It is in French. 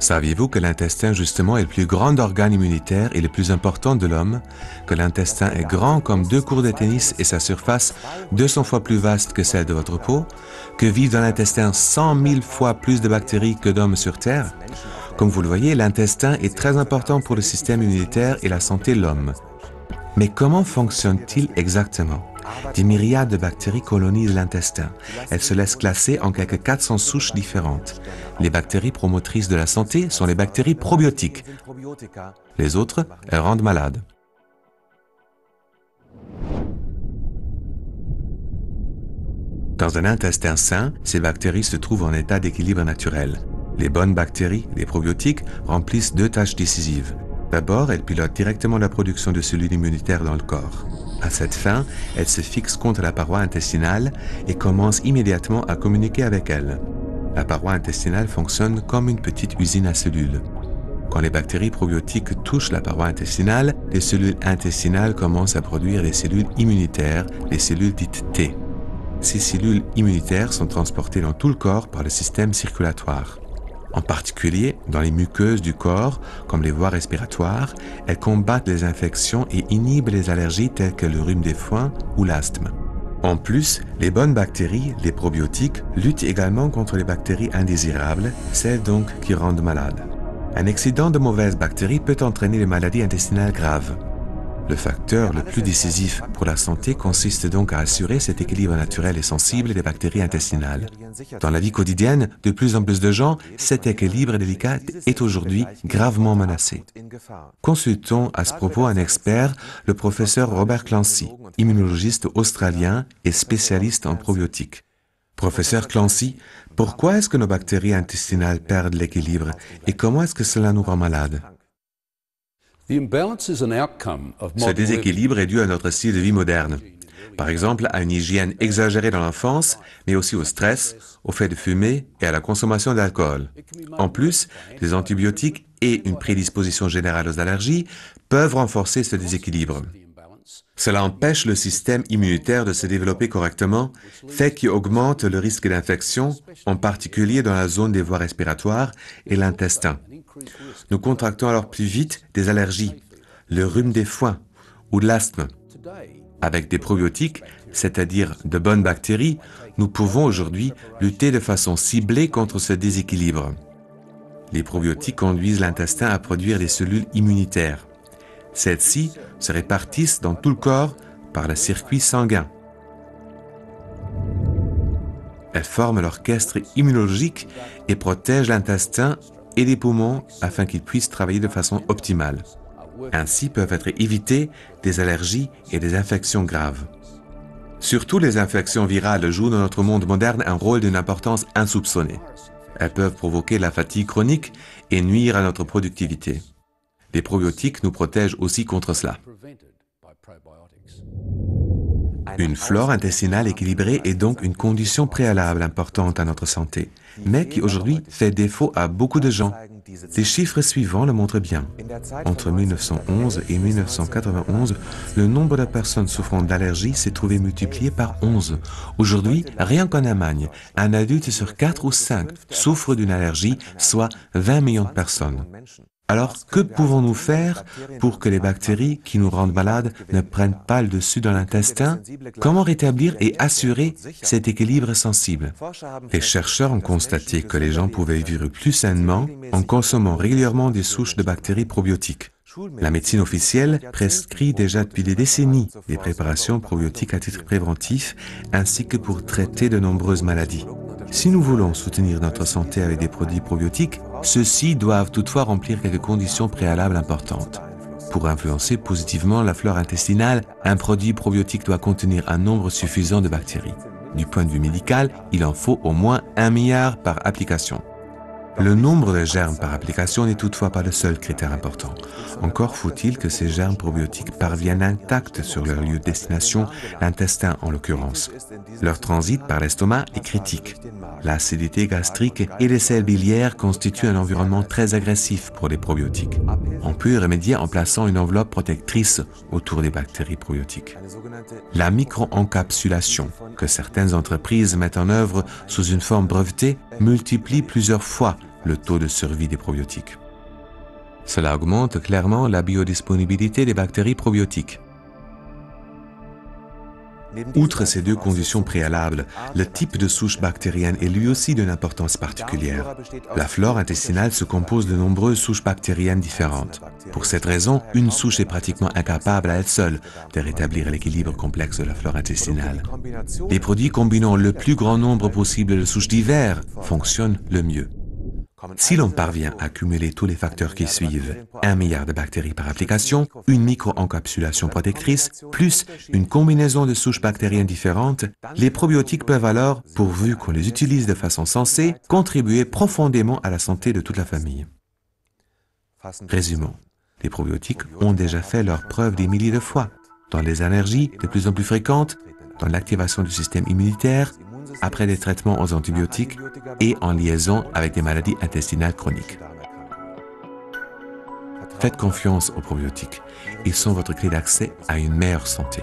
Saviez-vous que l'intestin justement est le plus grand organe immunitaire et le plus important de l'homme, que l'intestin est grand comme 2 cours de tennis et sa surface 200 fois plus vaste que celle de votre peau, que vivent dans l'intestin 100 000 fois plus de bactéries que d'hommes sur Terre? Comme vous le voyez, l'intestin est très important pour le système immunitaire et la santé de l'homme. Mais comment fonctionne-t-il exactement? Des myriades de bactéries colonisent l'intestin. Elles se laissent classer en quelques 400 souches différentes. Les bactéries promotrices de la santé sont les bactéries probiotiques. Les autres, elles rendent malades. Dans un intestin sain, ces bactéries se trouvent en état d'équilibre naturel. Les bonnes bactéries, les probiotiques, remplissent 2 tâches décisives. D'abord, elles pilotent directement la production de cellules immunitaires dans le corps. À cette fin, elles se fixent contre la paroi intestinale et commencent immédiatement à communiquer avec elle. La paroi intestinale fonctionne comme une petite usine à cellules. Quand les bactéries probiotiques touchent la paroi intestinale, les cellules intestinales commencent à produire les cellules immunitaires, les cellules dites T. Ces cellules immunitaires sont transportées dans tout le corps par le système circulatoire. En particulier, dans les muqueuses du corps, comme les voies respiratoires, elles combattent les infections et inhibent les allergies telles que le rhume des foins ou l'asthme. En plus, les bonnes bactéries, les probiotiques, luttent également contre les bactéries indésirables, celles donc qui rendent malades. Un excédent de mauvaises bactéries peut entraîner des maladies intestinales graves. Le facteur le plus décisif pour la santé consiste donc à assurer cet équilibre naturel et sensible des bactéries intestinales. Dans la vie quotidienne, de plus en plus de gens, cet équilibre délicat est aujourd'hui gravement menacé. Consultons à ce propos un expert, le professeur Robert Clancy, immunologiste australien et spécialiste en probiotiques. Professeur Clancy, pourquoi est-ce que nos bactéries intestinales perdent l'équilibre et comment est-ce que cela nous rend malades? Ce déséquilibre est dû à notre style de vie moderne. Par exemple, à une hygiène exagérée dans l'enfance, mais aussi au stress, au fait de fumer et à la consommation d'alcool. En plus, les antibiotiques et une prédisposition générale aux allergies peuvent renforcer ce déséquilibre. Cela empêche le système immunitaire de se développer correctement, fait qu'il augmente le risque d'infection, en particulier dans la zone des voies respiratoires et l'intestin. Nous contractons alors plus vite des allergies, le rhume des foins ou de l'asthme. Avec des probiotiques, c'est-à-dire de bonnes bactéries, nous pouvons aujourd'hui lutter de façon ciblée contre ce déséquilibre. Les probiotiques conduisent l'intestin à produire des cellules immunitaires. Celles-ci se répartissent dans tout le corps par le circuit sanguin. Elles forment l'orchestre immunologique et protègent l'intestin et les poumons afin qu'ils puissent travailler de façon optimale. Ainsi peuvent être évitées des allergies et des infections graves. Surtout les infections virales jouent dans notre monde moderne un rôle d'une importance insoupçonnée. Elles peuvent provoquer la fatigue chronique et nuire à notre productivité. Les probiotiques nous protègent aussi contre cela. Une flore intestinale équilibrée est donc une condition préalable importante à notre santé, mais qui aujourd'hui fait défaut à beaucoup de gens. Les chiffres suivants le montrent bien. Entre 1911 et 1991, le nombre de personnes souffrant d'allergies s'est trouvé multiplié par 11. Aujourd'hui, rien qu'en Allemagne, un adulte sur 4 ou 5 souffre d'une allergie, soit 20 millions de personnes. Alors, que pouvons-nous faire pour que les bactéries qui nous rendent malades ne prennent pas le dessus dans l'intestin? Comment rétablir et assurer cet équilibre sensible? Les chercheurs ont constaté que les gens pouvaient vivre plus sainement en consommant régulièrement des souches de bactéries probiotiques. La médecine officielle prescrit déjà depuis des décennies des préparations probiotiques à titre préventif ainsi que pour traiter de nombreuses maladies. Si nous voulons soutenir notre santé avec des produits probiotiques, ceux-ci doivent toutefois remplir quelques conditions préalables importantes. Pour influencer positivement la flore intestinale, un produit probiotique doit contenir un nombre suffisant de bactéries. Du point de vue médical, il en faut au moins 1 milliard par application. Le nombre de germes par application n'est toutefois pas le seul critère important. Encore faut-il que ces germes probiotiques parviennent intacts sur leur lieu de destination, l'intestin en l'occurrence. Leur transit par l'estomac est critique. L'acidité gastrique et les sels biliaires constituent un environnement très agressif pour les probiotiques. On peut y remédier en plaçant une enveloppe protectrice autour des bactéries probiotiques. La micro-encapsulation, que certaines entreprises mettent en œuvre sous une forme brevetée, multiplie plusieurs fois le taux de survie des probiotiques. Cela augmente clairement la biodisponibilité des bactéries probiotiques. Outre ces deux conditions préalables, le type de souche bactérienne est lui aussi d'une importance particulière. La flore intestinale se compose de nombreuses souches bactériennes différentes. Pour cette raison, une souche est pratiquement incapable à elle seule de rétablir l'équilibre complexe de la flore intestinale. Les produits combinant le plus grand nombre possible de souches diverses fonctionnent le mieux. Si l'on parvient à cumuler tous les facteurs qui suivent, 1 milliard de bactéries par application, une micro-encapsulation protectrice, plus une combinaison de souches bactériennes différentes, les probiotiques peuvent alors, pourvu qu'on les utilise de façon sensée, contribuer profondément à la santé de toute la famille. Résumons, les probiotiques ont déjà fait leur preuve des milliers de fois, dans les allergies de plus en plus fréquentes, dans l'activation du système immunitaire, après des traitements aux antibiotiques et en liaison avec des maladies intestinales chroniques. Faites confiance aux probiotiques. Ils sont votre clé d'accès à une meilleure santé.